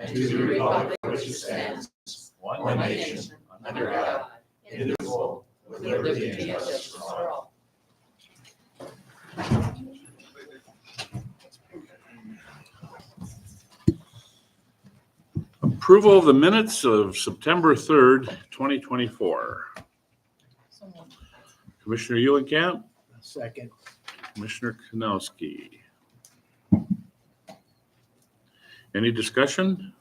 and to the republic for which it stands, one nation, under God, indivisible, with liberty and justice for all. Approval of the minutes of September 3rd, 2024. Commissioner Eulenkamp, Second. Commissioner Kanowski. Any discussion?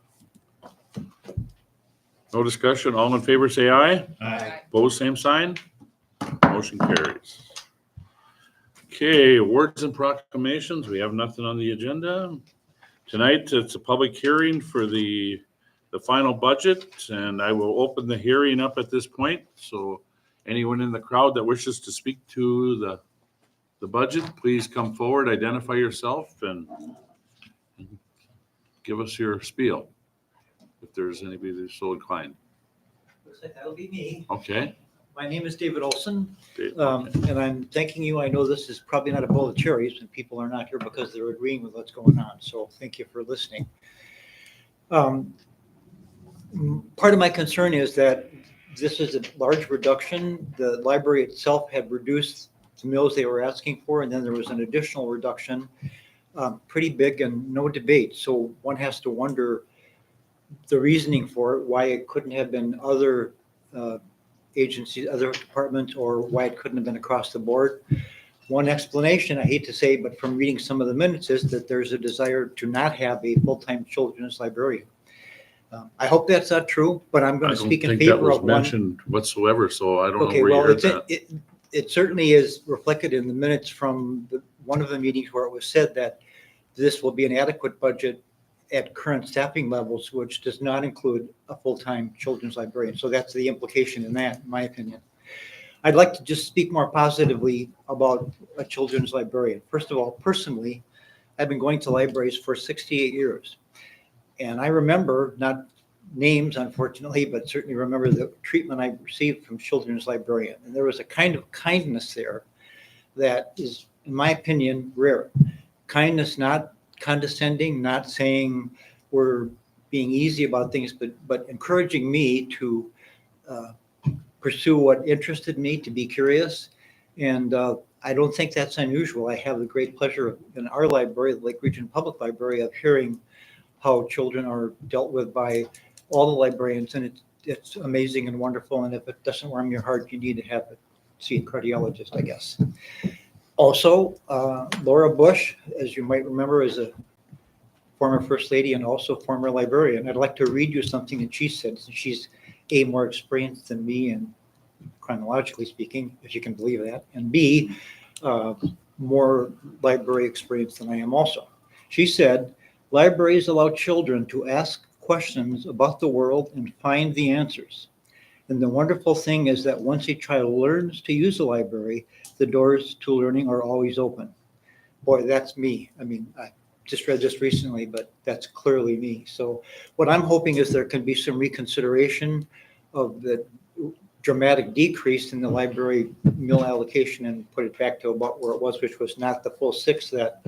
No discussion. All in favor, say aye. Aye. Opposed, same sign. Motion carries. Okay, awards and proclamations. We have nothing on the agenda. Tonight, it's a public hearing for the final budget, and I will open the hearing up at this point. So anyone in the crowd that wishes to speak to the budget, please come forward, identify yourself, and give us your spiel, if there's anybody that's so inclined. Looks like that'll be me. Okay. My name is David Olson, Dave, and I'm thanking you. I know this is probably not a bowl of cherries, and people are not here because they're agreeing with what's going on. So thank you for listening. Part of my concern is that this is a large reduction. The library itself had reduced the mills they were asking for, and then there was an additional reduction, pretty big and no debate. So one has to wonder the reasoning for it, why it couldn't have been other agencies, other departments, or why it couldn't have been across the board. One explanation, I hate to say, but from reading some of the minutes, is that there's a desire to not have a full-time children's librarian. I hope that's not true, but I'm going to speak in favor of one. I don't think that was mentioned whatsoever, so I don't know Okay, where you well, heard that. it certainly is reflected in the minutes from one of the meetings where it was said that this will be an adequate budget at current staffing levels, which does not include a full-time children's librarian. So that's the implication in that, in my opinion. I'd like to just speak more positively about a children's librarian. First of all, personally, I've been going to libraries for 68 years. And I remember, not names unfortunately, but certainly remember the treatment I received from children's librarian. And there was a kind of kindness there that is, in my opinion, rare. Kindness, not condescending, not saying we're being easy about things, but encouraging me to pursue what interested me, to be curious. And I don't think that's unusual. I have the great pleasure in our library, the Lake Region Public Library, of hearing how children are dealt with by all the librarians, and it's amazing and wonderful. And if it doesn't warm your heart, you need to see a cardiologist, I guess. Also, Laura Bush, as you might remember, is a former First Lady and also former librarian. I'd like to read you something that she said, since she's A, more experienced than me, and chronologically speaking, if you can believe that, and B, more library experience than I am also. She said, "Libraries allow children to ask questions about the world and find the answers. And the wonderful thing is that once a child learns to use a library, the doors to learning are always open." Boy, that's me. I mean, I just read this recently, but that's clearly me. So what I'm hoping is there can be some reconsideration of the dramatic decrease in the library mill allocation and put it back to about where it was, which was not the full 6 that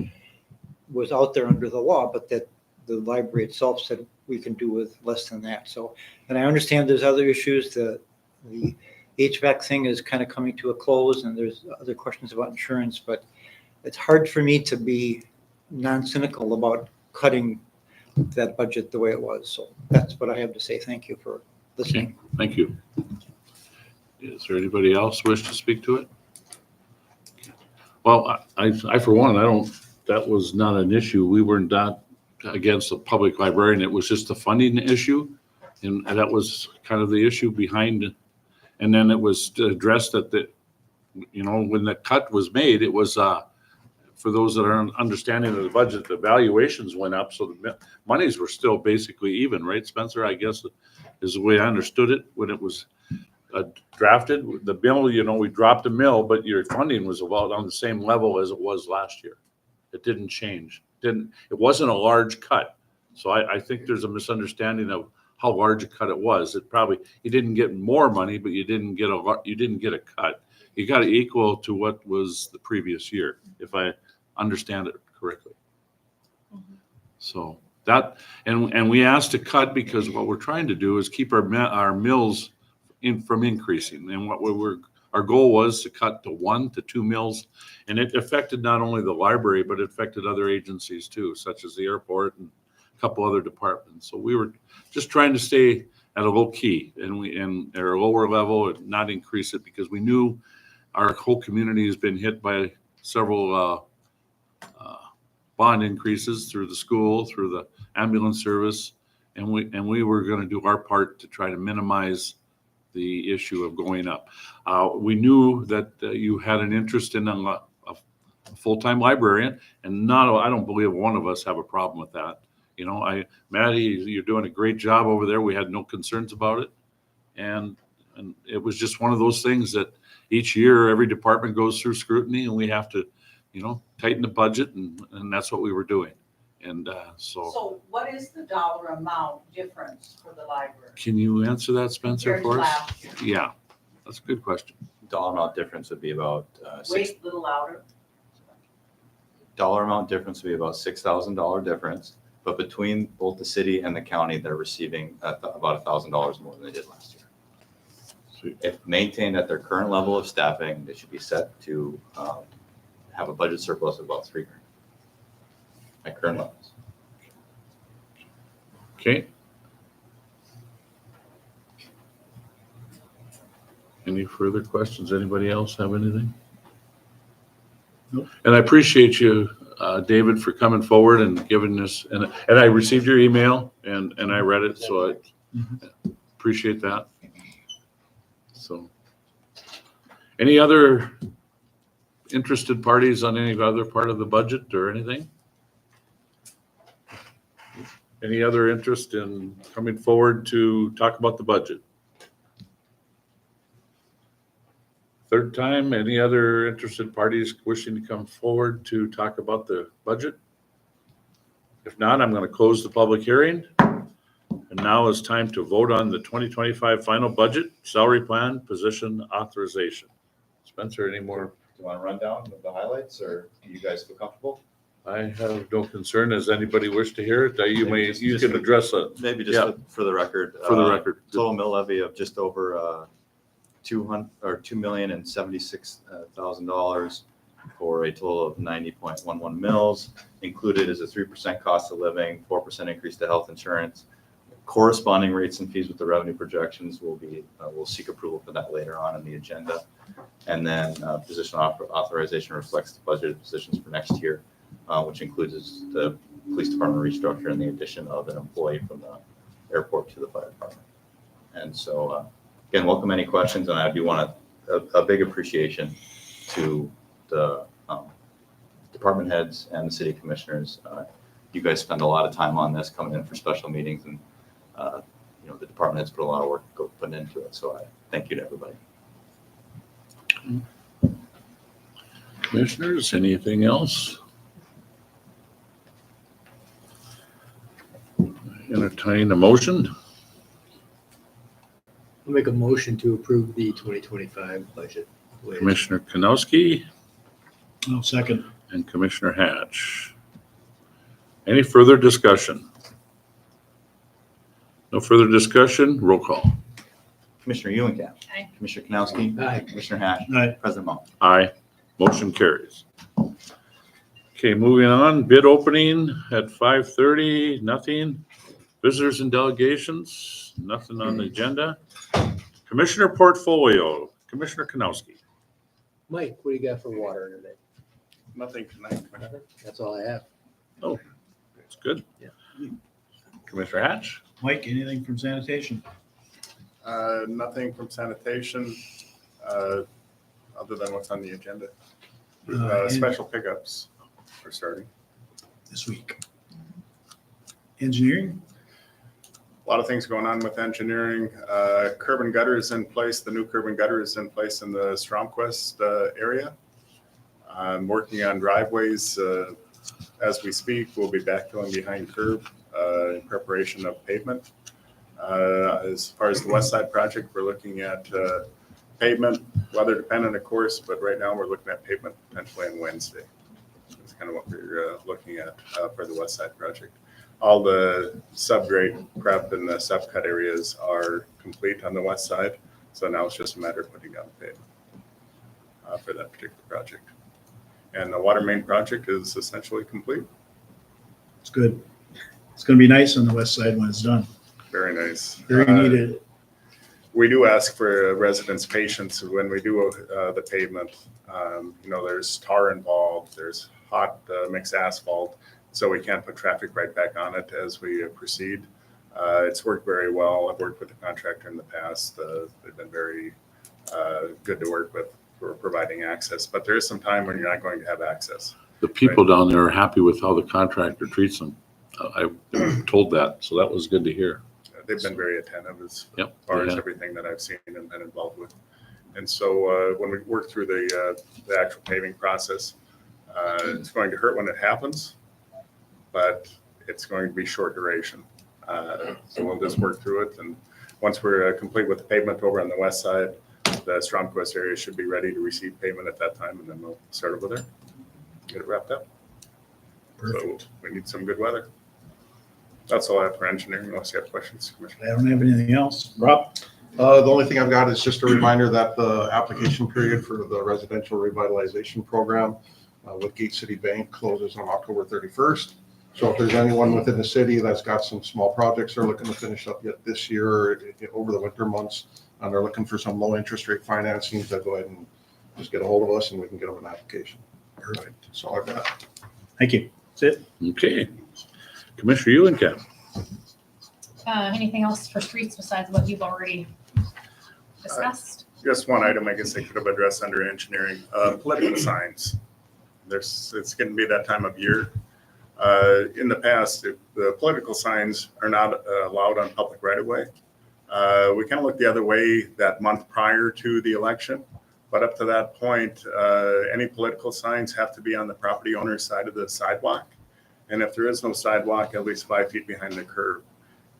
was out there under the law, but that the library itself said we can do with less than that. So, and I understand there's other issues. The HVAC thing is kind of coming to a close, and there's other questions about insurance, but it's hard for me to be non-cynical about cutting that budget the way it was. So that's what I have to say. Thank you for listening. Okay, thank you. Is there anybody else wish to speak to it? Well, I for one, that was not an issue. We were not against the public librarian. It was just a funding issue. And that was kind of the issue behind it. And then it was addressed that when the cut was made, it was, for those that are understanding of the budget, the valuations went up. So the monies were still basically even, right, Spencer? I guess is the way I understood it when it was drafted. The bill, we dropped a mill, but your funding was about on the same level as it was last year. It didn't change. It wasn't a large cut. So I think there's a misunderstanding of how large a cut it was. You didn't get more money, but you didn't get a cut. You got it equal to what was the previous year, if I understand it correctly. So that, and we asked to cut because what we're trying to do is keep our mills from increasing. And our goal was to cut to 1 to 2 mills. And it affected not only the library, but it affected other agencies too, such as the airport and a couple other departments. So we were just trying to stay at a low key and at a lower level and not increase it, because we knew our whole community has been hit by several bond increases through the school, through the ambulance service. And we were going to do our part to try to minimize the issue of going up. We knew that you had an interest in a full-time librarian, and I don't believe one of us have a problem with that. You know, Maddie, you're doing a great job over there. We had no concerns about it. And it was just one of those things that each year, every department goes through scrutiny, and we have to, tighten the budget, and that's what we were doing. And So what is the dollar amount difference for the library? Can you answer that, Spencer, Compared to for us? last year? Yeah, that's a good question. Dollar amount difference would be about Wait, a little louder. dollar amount difference would be about $6,000 difference. But between both the city and the county, they're receiving about $1,000 more than they did last year. Sweet. If maintained at their current level of staffing, they should be set to have a budget surplus of about $3,000 at current levels. Okay. Any further questions? Anybody else have anything? Nope. And I appreciate you, David, for coming forward and giving us, and I received your email and I read it, so I appreciate that. So, any other interested parties on any other part of the budget or anything? Any other interest in coming forward to talk about the budget? Third time, any other interested parties wishing to come forward to talk about the budget? If not, I'm going to close the public hearing. And now it's time to vote on the 2025 final budget, salary plan, position authorization. Spencer, any more? Do you want to run down the highlights, or do you guys feel comfortable? I have no concern. Does anybody wish to hear it? You can address it Maybe Yeah. just for the record. for the record. Total mill levy of just over $2,076,000 for a total of 90.11 mills. Included is a 3% cost of living, 4% increase to health insurance. Corresponding rates and fees with the revenue projections will be, we'll seek approval for that later on in the agenda. And then position authorization reflects the budgeted positions for next year, which includes the police department restructure and the addition of an employee from the airport to the fire department. And so, again, welcome any questions, and I do want a big appreciation to the department heads and the city commissioners. You guys spend a lot of time on this, coming in for special meetings, and the department heads put a lot of work put into it. So I thank you to everybody. Commissioners, anything else? Entertain a motion. I'll make a motion to approve the 2025 budget. with- Commissioner Kanowski I'll second. and Commissioner Hatch. Any further discussion? No further discussion, roll call. Commissioner Eulenkamp. Aye. Commissioner Kanowski. Aye. Commissioner Hatch. Aye. President Moe. Aye, motion carries. Okay, moving on, bid opening at 5:30, nothing. Visitors and delegations, nothing on the agenda. Commissioner portfolio, Commissioner Kanowski. Mike, what do you got for water today? Nothing tonight. That's all I have. That's good. Yeah. Commissioner Hatch? Mike, anything from sanitation? Nothing from sanitation, other than what's on the agenda. And Special pickups are starting. This week. Engineering? A lot of things going on with engineering. Curb and gutter is in place. The new curb and gutter is in place in the Stromquist area. I'm working on driveways as we speak. We'll be backfilling behind curb in preparation of pavement. As far as the west side project, we're looking at pavement, weather dependent, of course, but right now we're looking at pavement potentially on Wednesday. That's kind of what we're looking at for the west side project. All the subgrade prep and the subcut areas are complete on the west side. So now it's just a matter of putting down the pavement for that particular project. And the water main project is essentially complete. It's good. It's gonna be nice on the west side when it's done. Very nice. Very needed. We do ask for residents' patience when we do the pavement. There's tar involved, there's hot mixed asphalt, so we can't put traffic right back on it as we proceed. It's worked very well. I've worked with the contractor in the past. They've been very good to work with for providing access, but there is some time when you're not going to have access. The people down there are happy with how the contractor treats them. I've told that, so that was good to hear. They've been very attentive as Yep. far as Yeah. everything that I've seen and been involved with. And so when we work through the actual paving process, it's going to hurt when it happens, but it's going to be short duration. So we'll just work through it. And once we're complete with the pavement over on the west side, the Stromquist area should be ready to receive payment at that time, and then we'll start over there, get it wrapped up. Perfect. So we need some good weather. That's all I have for engineering, unless you have questions, Commissioner. I don't have anything else. Rob? The only thing I've got is just a reminder that the application period for the residential revitalization program with Gate City Bank closes on October 31st. So if there's anyone within the city that's got some small projects they're looking to finish up yet this year or over the winter months, and they're looking for some low interest rate financing, to go ahead and just get a hold of us and we can get them an application. Perfect. That's all I've got. Thank you. That's it. Okay. Commissioner Eulenkamp. Anything else for streets besides what you've already discussed? Just one item I guess I could have addressed under engineering, political signs. It's going to be that time of year. In the past, the political signs are not allowed on public right of way. We kind of looked the other way that month prior to the election, but up to that point, any political signs have to be on the property owner's side of the sidewalk. And if there is no sidewalk, at least 5 feet behind the curb.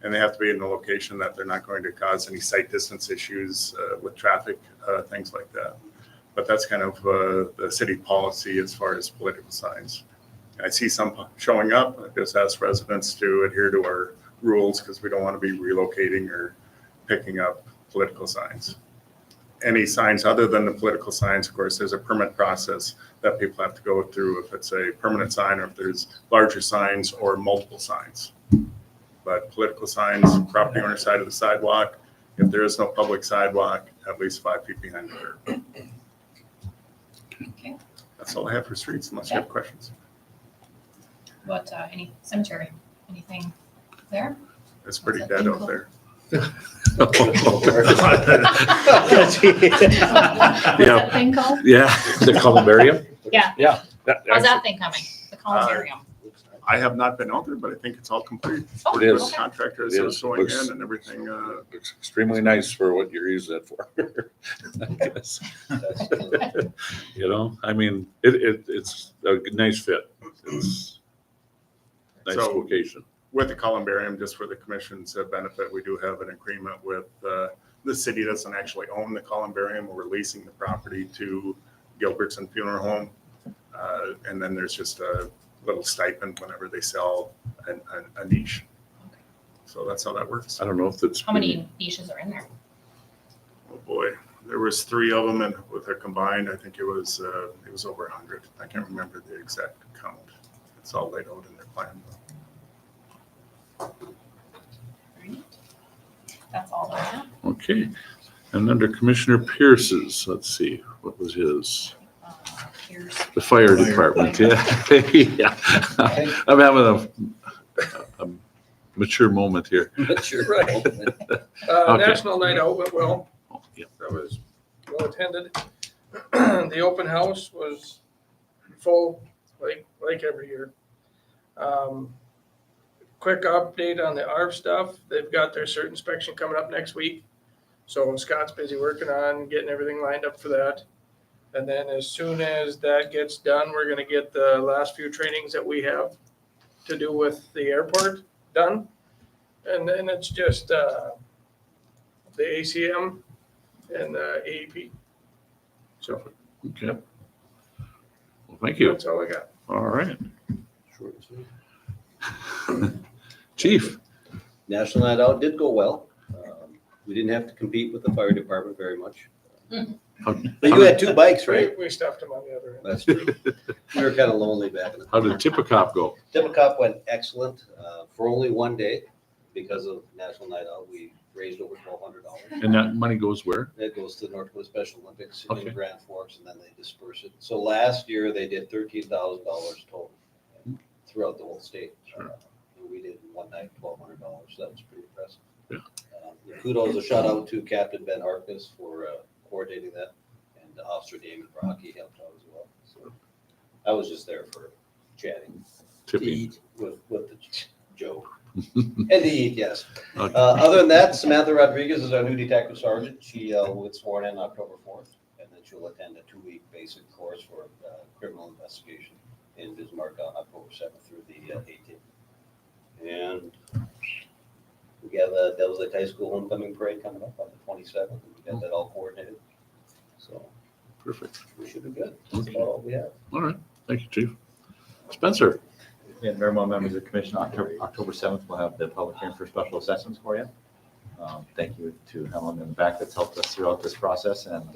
And they have to be in a location that they're not going to cause any sight distance issues with traffic, things like that. But that's kind of the city policy as far as political signs. I see some showing up. I just ask residents to adhere to our rules because we don't want to be relocating or picking up political signs. Any signs other than the political signs, of course, there's a permit process that people have to go through if it's a permanent sign or if there's larger signs or multiple signs. But political signs, property owner side of the sidewalk, if there is no public sidewalk, at least 5 feet behind the curb. Okay. That's all I have for streets, unless you have questions. What, any cemetery, anything there? It's pretty What's that dead thing out called? there. What's that thing called? Yeah, the columbarium? Yeah. Yeah. How's that thing coming? The columbarium? I have not been out there, but I think it's all complete. Oh, It is. okay. Contractor It is is. going Looks- in and everything. Looks extremely nice for what you're using it for. I guess. I mean, it's a nice fit. It's nice So- location. With the columbarium, just for the commission's benefit, we do have an agreement with the city doesn't actually own the columbarium. We're leasing the property to Gilbertson Funeral Home. And then there's just a little stipend whenever they sell a niche. So that's how that works. I don't know if it's. How many niches are in there? Oh, boy. There was 3 of them, and with their combined, I think it was over 100. I can't remember the exact count. It's all laid out in their plan. Right. That's all I have. Okay. And under Commissioner Pierce's, let's see, what was his? Here's The fire department, yeah. Yeah. I'm having a mature moment here. Right. Okay. National Night Out went well. Oh, yeah. That was well attended. The open house was full, like every year. Quick update on the ARV stuff. They've got their cert inspection coming up next week. So Scott's busy working on getting everything lined up for that. And then as soon as that gets done, we're gonna get the last few trainings that we have to do with the airport done. And then it's just, the ACM and the AEP. So Okay. Well, thank you. that's all I got. All right. Chief, National Night Out did go well. We didn't have to compete with the fire department very much. how, But you had two bikes, We, right? we stuffed them on the other end. That's true. We were kind of lonely back in the. how did Tippecop go? Tippecop went excellent for only one day because of National Night Out. We raised over $1,200. And that money goes where? That goes to the North Dakota Special Olympics in Okay. Grand Forks, and then they disperse it. So last year they did $13,000 total throughout the whole state. Sure. We did in one night $1,200. So that was pretty impressive. Yeah. Kudos, a shout out to Captain Ben Harkness for coordinating that, and Officer Damon Brocky helped out as well. So I was just there for chatting, to Tipping. eat with the Joe. And to eat, yes. Okay. Other than that, Samantha Rodriguez is our new detective sergeant. She will get sworn in October 4th, and then she'll attend a 2-week basic course for criminal investigation in Bismarck on October 7th through the 18th. And we have the Devils Lake High School homecoming parade coming up on the 27th, and we got that all coordinated. So Perfect. we should be good. That's about all we have. All right. Thank you, Chief. Spencer. Yeah, Maryville members of the commission, October 7th, we'll have the public hearing for special assessments for you. Thank you to Helen in the back that's helped us throughout this process, and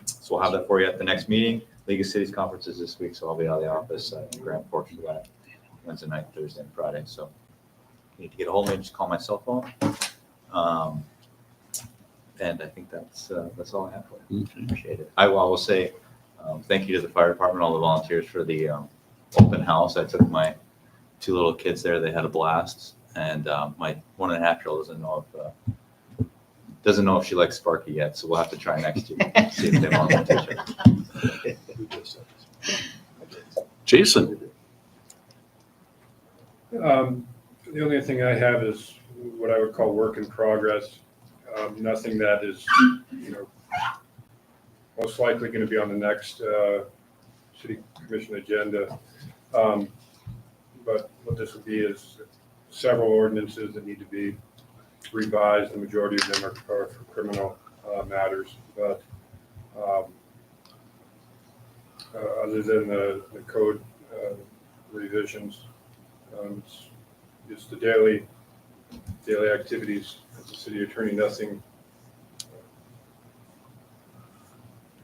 so we'll have that for you at the next meeting. League of Cities conference is this week, so I'll be out of the office in Grand Forks for that Wednesday night, Thursday, and Friday. So if you need to get a hold of me, just call my cell phone. And I think that's all I have for you. Okay. Appreciate it. I will say thank you to the fire department, all the volunteers for the open house. I took my 2 little kids there. They had a blast, and my 1.5-year-old doesn't know if she likes Sparky yet. So we'll have to try next year. See if they want one t-shirt. Jason. The only thing I have is what I would call work in progress. Nothing that is, most likely going to be on the next city commission agenda. But what this would be is several ordinances that need to be revised. The majority of them are for criminal matters, but other than the code revisions, it's the daily activities of the city attorney. Nothing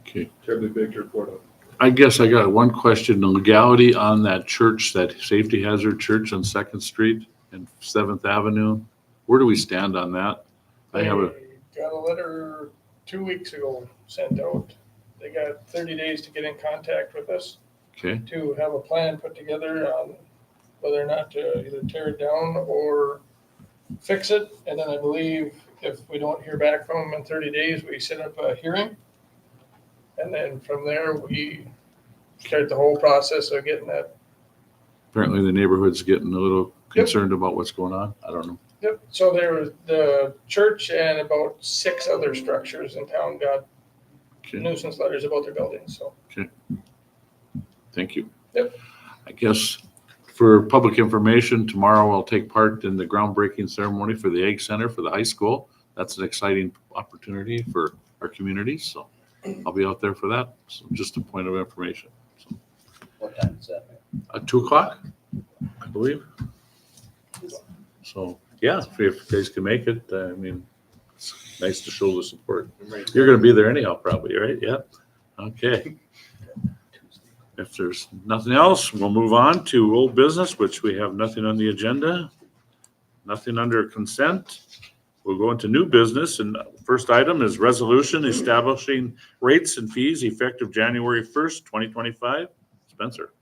Okay. terribly big to report on. I guess I got one question. The legality on that church, that safety hazard church on 2nd Street and 7th Avenue. Where do we stand on that? I have a, They got a letter 2 weeks ago sent out. They got 30 days to get in contact with us okay, to have a plan put together on whether or not to either tear it down or fix it. And then I believe if we don't hear back from them in 30 days, we set up a hearing. And then from there, we start the whole process of getting that. apparently the neighborhood's getting a little concerned about what's going on. I don't know. Yep. So there was the church and about 6 other structures in town got Okay, nuisance letters about their buildings. So thank you. Yep. I guess for public information, tomorrow I'll take part in the groundbreaking ceremony for the Egg Center for the high school. That's an exciting opportunity for our community, so I'll be out there for that. So just a point of information. So, What time is that? 2:00, I believe. So, yeah, if you guys can make it, I mean, it's nice to show the support. You're gonna be there anyhow, probably, right? Yeah. Okay. If there's nothing else, we'll move on to old business, which we have nothing on the agenda. Nothing under consent. We'll go into new business, and first item is resolution establishing rates and fees effective January 1st, 2025. Spencer.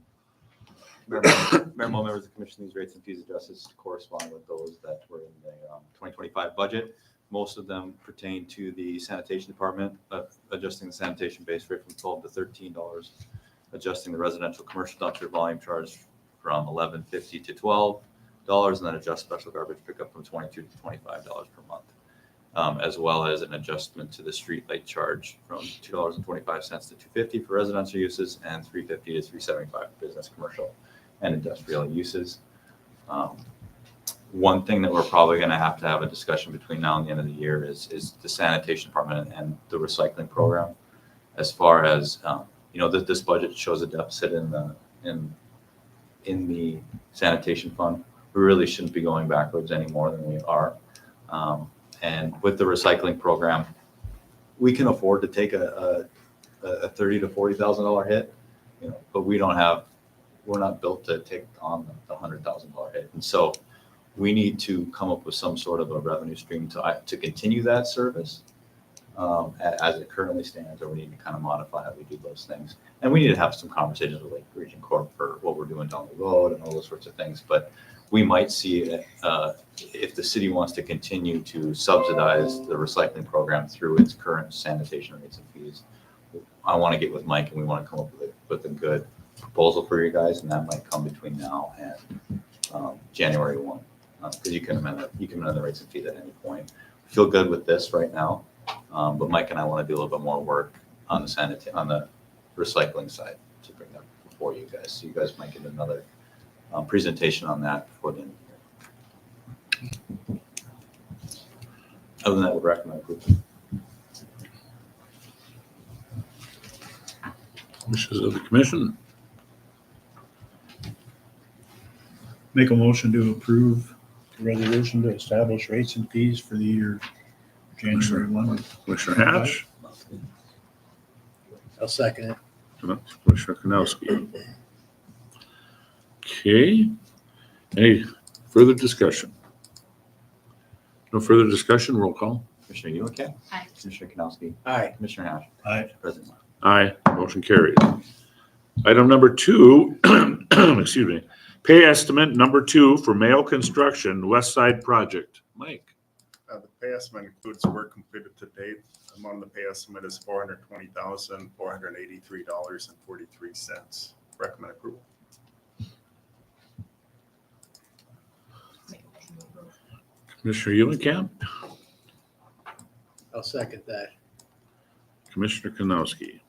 Maryville members of the commission, these rates and fees adjustments correspond with those that were in the 2025 budget. Most of them pertain to the sanitation department, adjusting the sanitation base rate from $12 to $13, adjusting the residential commercial dumpster volume charge from $11.50 to $12, and then adjust special garbage pickup from $22 to $25 per month, as well as an adjustment to the street light charge from $2.25 to $2.50 for residential uses and $3.50 to $3.75 for business, commercial, and industrial uses. One thing that we're probably going to have a discussion between now and the end of the year is the sanitation department and the recycling program. As far as this budget shows a deficit in the sanitation fund we really shouldn't be going backwards any more than we are. And with the recycling program, we can afford to take a $30,000 to $40,000 hit, but we're not built to take on the $100,000 hit. And so we need to come up with some sort of a revenue stream to continue that service as it currently stands, or we need to kind of modify how we do those things. And we need to have some conversations with Lake Region Corp for what we're doing down the road and all those sorts of things. But we might see if the city wants to continue to subsidize the recycling program through its current sanitation rates and fees. I want to get with Mike and we want to come up with a good proposal for you guys, and that might come between now and January 1. Because you can amend the rates and fees at any point. I feel good with this right now, but Mike and I want to do a little bit more work on the recycling side to bring that before you guys. So you guys might get another presentation on that before the end of the year. Other than that, I would recommend approval. Wishes of the commission. Make a motion to approve the resolution to establish rates and fees for the year January 1. Commissioner Hatch, I'll second it. Commissioner Kanowski. Okay, any further discussion? No further discussion, roll call. Commissioner Ulicek? Aye. Commissioner Kanowski? Aye. Commissioner Hatch? Aye. President Moore? Aye, motion carries. Item number 2, excuse me, pay estimate number 2 for Mayo Construction West Side Project. Mike. The pay estimate includes work completed to date. Among the pay estimate is $420,483.43. Recommend approval. Commissioner Eulenkamp, I'll second that. Commissioner Kanowski.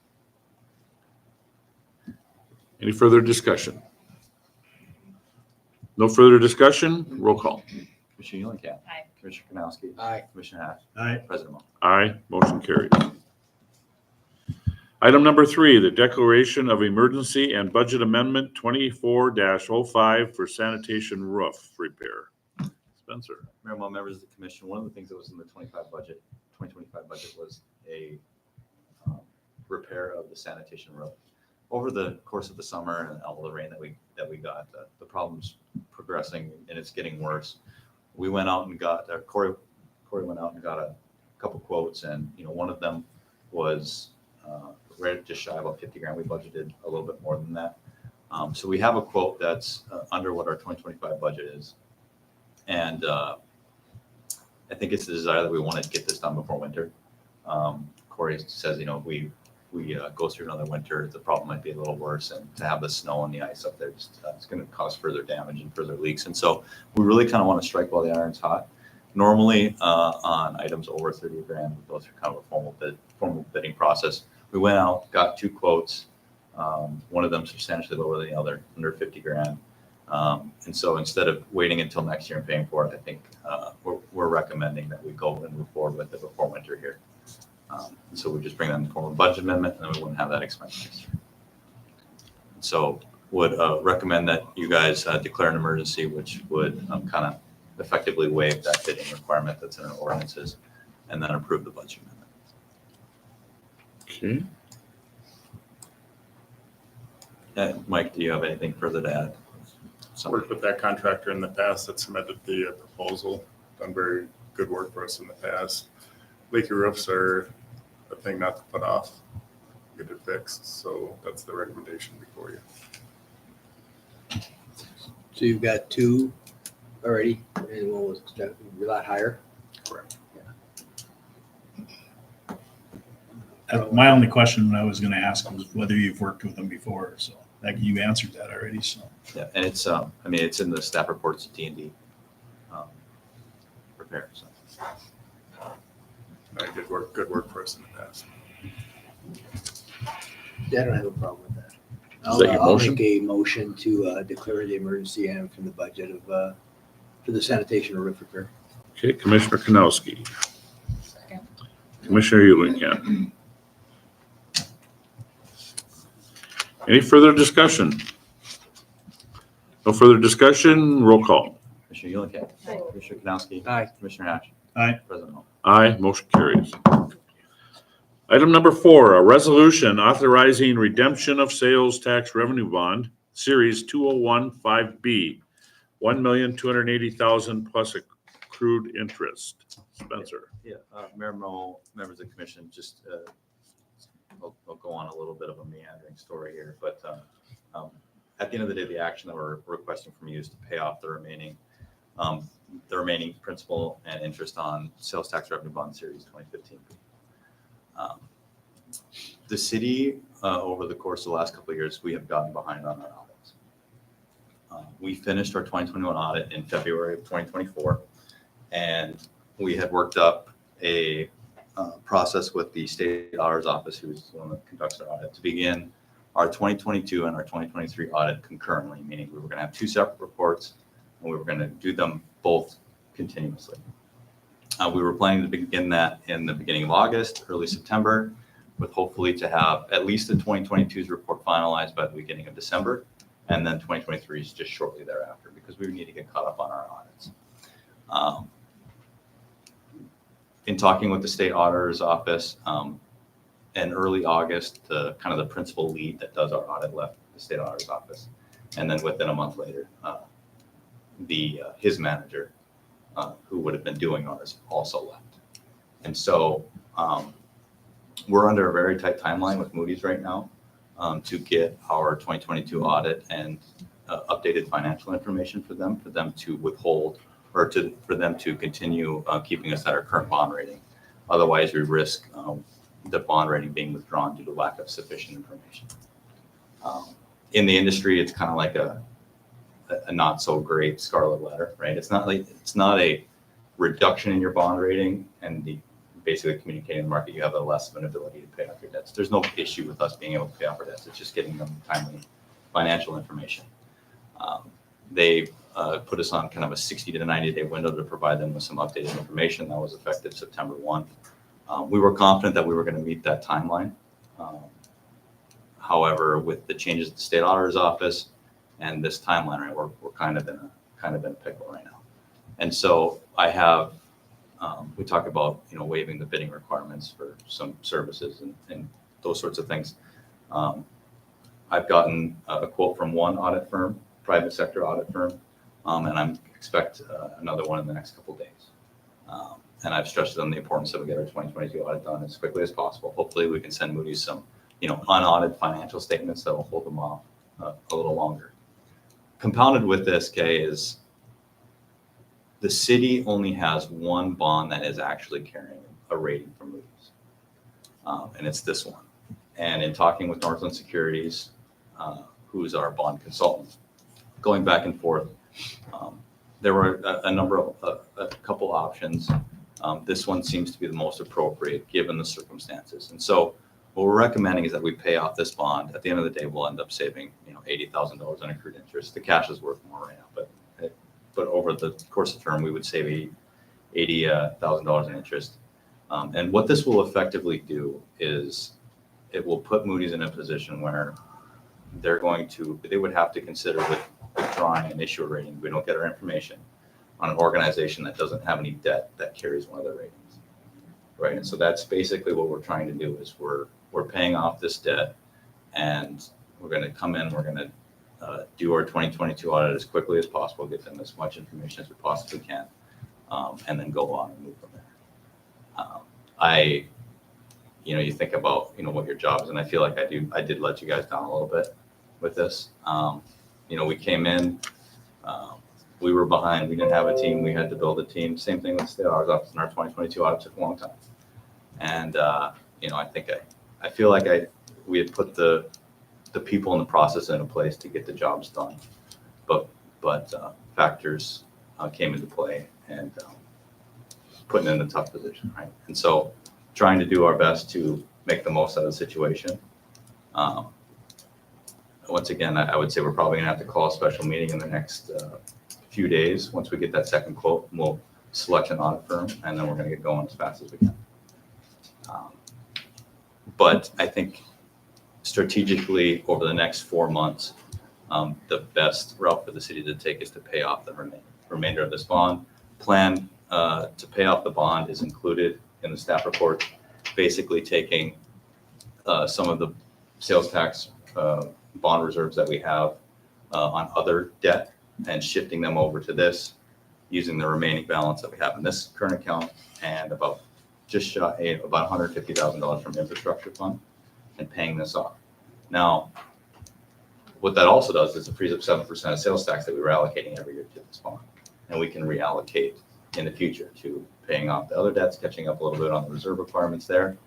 Any further discussion? No further discussion, roll call. Commissioner Ulicek? Aye. Commissioner Kanowski? Aye. Commissioner Hatch? Aye. President Moore? Aye, motion carries. Item number 3, the declaration of emergency and budget amendment 24-05 for sanitation roof repair. Spencer. Mayor, members of the commission, one of the things that was in the 2025 budget was a repair of the sanitation roof. Over the course of the summer and all the rain that we got, the problem's progressing and it's getting worse. We went out and got Corey went out and got a couple quotes, and one of them was right just shy of about 50 grand. We budgeted a little bit more than that. So we have a quote that's under what our 2025 budget is. And I think it's the desire that we want to get this done before winter. Corey says, we go through another winter, the problem might be a little worse, and to have the snow and the ice up there, it's going to cause further damage and further leaks. And so we really kind of want to strike while the iron's hot. Normally on items over 30 grand, we go through kind of a formal bidding process. We went out, got 2 quotes. One of them substantially lower than the other, under 50 grand. And so instead of waiting until next year and paying for it, I think we're recommending that we go and move forward with it before winter here. And so we just bring that in the form of a budget amendment, and then we wouldn't have that expense next year. So would recommend that you guys declare an emergency, which would kind of effectively waive that bidding requirement that's in our ordinances, and then approve the budget amendment. Okay, Mike, do you have anything further to add? Worked with that contractor in the past that submitted the proposal. Done very good work for us in the past. Leaky roofs are a thing not to put off. Get it fixed. So that's the recommendation before you. So you've got 2 already, and one was a lot higher. Correct. My only question I was going to ask was whether you've worked with them before. So you answered that already. So Yeah, and it's it's in the staff reports at D&D repair. So. Good work for us in the past. Yeah, I don't have a problem with that. Is that your I'll motion? make a motion to declare the emergency and from the budget of for the sanitation roof repair. Okay, Commissioner Kanowski. Second. Commissioner Eulenkamp. Any further discussion? No further discussion, roll call. Commissioner Eulenkamp. Aye. Commissioner Kanowski. Aye. Commissioner Hatch. Aye. President Moe. Aye, motion carries. Item number 4, a resolution authorizing redemption of sales tax revenue bond, Series 2015B, $1,280,000 plus accrued interest. Spencer. Yeah, Mayor Moe, members of the commission, just, I'll go on a little bit of a meandering story here, but at the end of the day, the action that we're requesting from you is to pay off the remaining principal and interest on sales tax revenue bond series 2015. The city, over the course of the last couple of years, we have gotten behind on our audits. We finished our 2021 audit in February of 2024, and we had worked up a process with the state auditor's office, who's the one that conducts our audit, to begin our 2022 and our 2023 audit concurrently, meaning we were going to have 2 separate reports, and we were going to do them both continuously. We were planning to begin that in the beginning of August, early September, with hopefully to have at least the 2022's report finalized by the beginning of December, and then 2023's just shortly thereafter, because we need to get caught up on our audits. In talking with the state auditor's office, in early August, the kind of the principal lead that does our audit left the state auditor's office, and then within a month later, his manager, who would have been doing ours, also left. And so we're under a very tight timeline with Moody's right now to get our 2022 audit and updated financial information for them to withhold, or for them to continue keeping us at our current bond rating. Otherwise, we risk the bond rating being withdrawn due to lack of sufficient information. In the industry, it's kind of like a not so great scarlet letter, right? It's not a reduction in your bond rating and basically communicating to the market you have a less of an ability to pay off your debts. There's no issue with us being able to pay off our debts. It's just getting them timely financial information. They put us on kind of a 60 to 90-day window to provide them with some updated information. That was effective September 1. We were confident that we were going to meet that timeline. However, with the changes at the state auditor's office and this timeline, right, we're kind of in a pickle right now. And so I have, we talk about, waiving the bidding requirements for some services and those sorts of things. I've gotten a quote from one audit firm, private sector audit firm, and I expect another one in the next couple of days. And I've stressed on the importance of getting our 2022 audit done as quickly as possible. Hopefully we can send Moody's some, unaudited financial statements that will hold them off a little longer. Compounded with this, Kay, is the city only has one bond that is actually carrying a rating from Moody's, and it's this one. And in talking with Northland Securities, who's our bond consultant, going back and forth, there were a couple options. This one seems to be the most appropriate given the circumstances. And so what we're recommending is that we pay off this bond. At the end of the day, we'll end up saving, $80,000 on accrued interest. The cash is worth more right now, but over the course of the term, we would save $80,000 in interest. And what this will effectively do is it will put Moody's in a position where they would have to consider withdrawing an issuer rating. We don't get our information on an organization that doesn't have any debt that carries one of their ratings, right? And so that's basically what we're trying to do is we're paying off this debt, and we're going to come in, we're going to do our 2022 audit as quickly as possible, get them as much information as we possibly can, and then go on and move from there. You think about, what your job is, and I feel like I did let you guys down a little bit with this. We came in, we were behind, we didn't have a team, we had to build a team. Same thing with the state auditor's office, and our 2022 audit took a long time. And, I feel like we had put the people and the process into place to get the jobs done, but factors came into play and putting in a tough position, right? And so trying to do our best to make the most out of the situation. Once again, I would say we're probably gonna have to call a special meeting in the next few days. Once we get that second quote, we'll select an audit firm, and then we're gonna get going as fast as we can. But I think strategically over the next 4 months, the best route for the city to take is to pay off the remainder of this bond. Plan to pay off the bond is included in the staff report, basically taking some of the sales tax bond reserves that we have on other debt and shifting them over to this, using the remaining balance that we have in this current account and about $150,000 from infrastructure fund and paying this off. Now, what that also does is it frees up 7% of sales tax that we were allocating every year to this bond. And we can reallocate in the future to paying off the other debts, catching up a little bit on the reserve requirements there,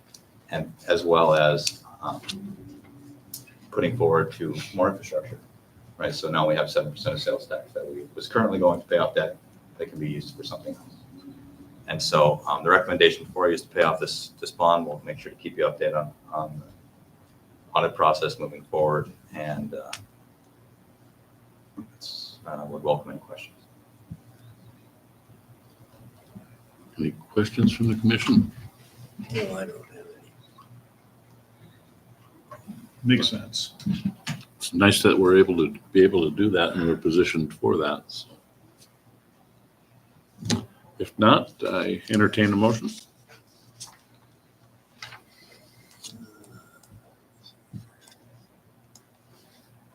and as well as putting forward to more infrastructure, right? So now we have 7% of sales tax that was currently going to pay off debt that can be used for something else. And so the recommendation for you is to pay off this bond. We'll make sure to keep you updated on the audit process moving forward, and would welcome any questions. Any questions from the commission? No, I don't have any. Makes sense. It's nice that we're able to do that and we're positioned for that. So. If not, I entertain a motion.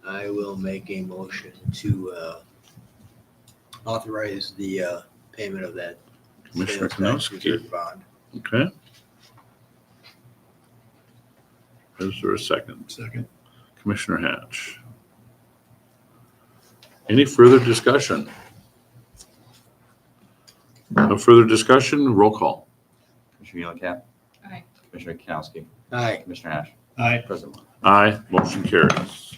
I will make a motion to authorize the payment of that Commissioner sales tax Kanowski. reserve bond. Okay. Is there a second? Second. Commissioner Hatch. Any further discussion? No further discussion, roll call. Commissioner Eulenkamp. Aye. Commissioner Kanowski. Aye. Commissioner Hash. Aye. President Moore. Aye, motion carries.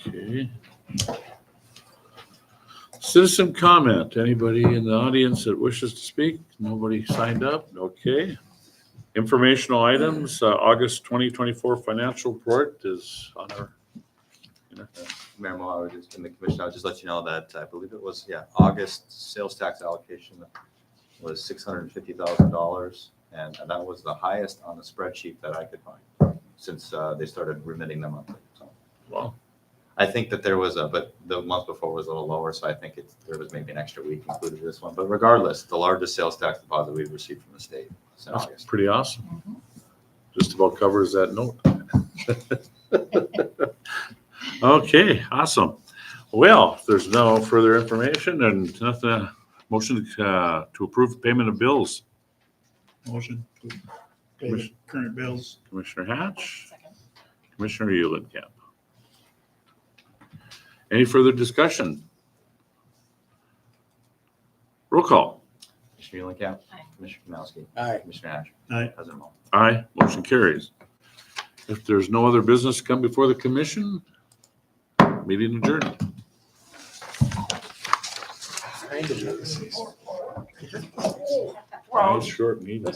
Okay. Citizen comment, anybody in the audience that wishes to speak? Nobody signed up, okay. Informational items, August 2024 financial report is on our. Mayor Mo, I would just, in the commission, I would just let you know that I believe it was, August sales tax allocation was $650,000. And that was the highest on the spreadsheet that I could find since they started remitting them monthly. So Wow. I think that there was but the month before was a little lower. So I think there was maybe an extra week included in this one. But regardless, the largest sales tax deposit we've received from the state is in That's August. pretty awesome. Just about covers that note. Okay, awesome. Well, if there's no further information and nothing, motion to approve the payment of bills. Motion to pay the current bills. Commissioner Hatch, Second. Commissioner Eulenkamp. Any further discussion? Roll call. Commissioner Eulenkamp. Aye. Commissioner Kanowski. Aye. Commissioner Hash. Aye. President Moore. Aye, motion carries. If there's no other business to come before the commission, meeting adjourned. Nice short meeting.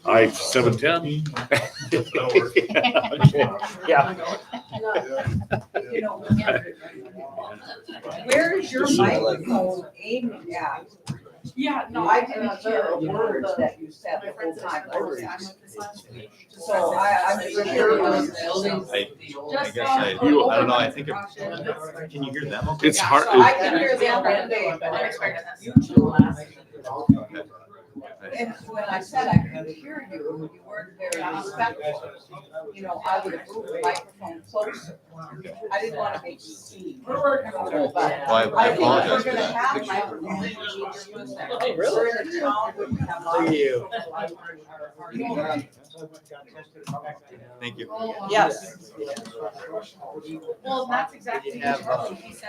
Aye, 7:10. You know, where is your microphone aiming at? Yeah, No, I didn't hear a word that you said the whole time. So I'm sure it was I guess I don't know. I think can you hear them? Okay. It's hard. So I can hear them all day, but you two last. And when I said I could hear you, you weren't very respectful. You know, I would have moved the microphone closer. I didn't want to make you see. But Well, I I think we're apologize. gonna have microphones. We're in a town where we have. Thank you. Yes. Well, that's exactly what he said.